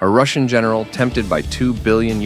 A Russian general, tempted by $2 billion,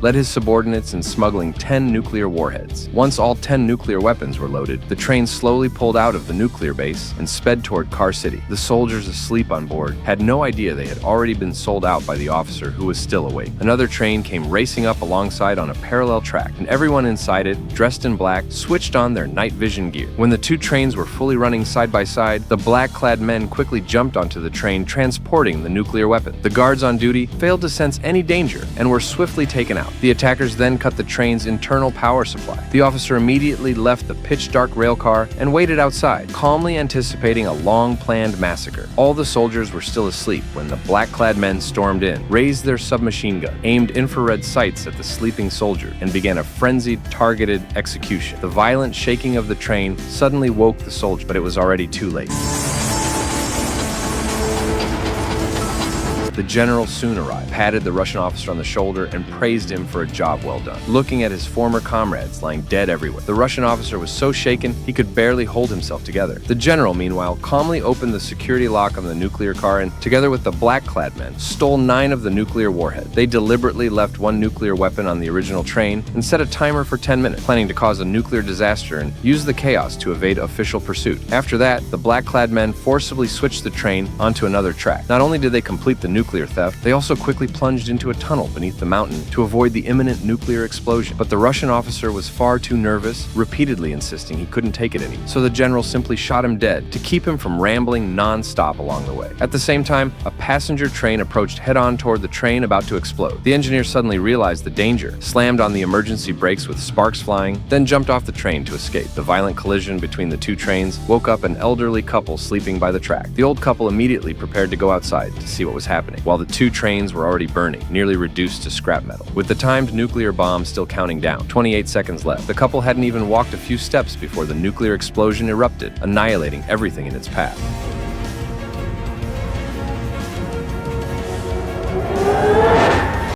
led his subordinates in smuggling 10 nuclear warheads. Once all 10 nuclear weapons were loaded, the train slowly pulled out of the nuclear base and sped toward Car City. The soldiers asleep on board had no idea they had already been sold out by the officer who was still awake. Another train came racing up alongside on a parallel track, and everyone inside it, dressed in black, switched on their night vision gear. When the two trains were fully running side by side, the black-clad men quickly jumped onto the train transporting the nuclear weapon. The guards on duty failed to sense any danger and were swiftly taken out. The attackers then cut the train's internal power supply. The officer immediately left the pitch-dark railcar and waited outside, calmly anticipating a long-planned massacre. All the soldiers were still asleep when the black-clad men stormed in, raised their submachine gun, aimed infrared sights at the sleeping soldier, and began a frenzied, targeted execution. The violent shaking of the train suddenly woke the soldier, but it was already too late. The general soon arrived, patted the Russian officer on the shoulder, and praised him for a job well done. Looking at his former comrades lying dead everywhere, the Russian officer was so shaken he could barely hold himself together. The general, meanwhile, calmly opened the security lock on the nuclear car and, together with the black-clad men, stole 9 of the nuclear warheads. They deliberately left 1 nuclear weapon on the original train and set a timer for 10 minutes, planning to cause a nuclear disaster and use the chaos to evade official pursuit. After that, the black-clad men forcibly switched the train onto another track. Not only did they complete the nuclear theft, they also quickly plunged into a tunnel beneath the mountain to avoid the imminent nuclear explosion. But the Russian officer was far too nervous, repeatedly insisting he couldn't take it anymore. So the general simply shot him dead to keep him from rambling non-stop along the way. At the same time, a passenger train approached head-on toward the train about to explode. The engineer suddenly realized the danger, slammed on the emergency brakes with sparks flying, then jumped off the train to escape. The violent collision between the two trains woke up an elderly couple sleeping by the track. The old couple immediately prepared to go outside to see what was happening, while the two trains were already burning, nearly reduced to scrap metal. With the timed nuclear bomb still counting down, 28 seconds left, the couple hadn't even walked a few steps before the nuclear explosion erupted, annihilating everything in its path.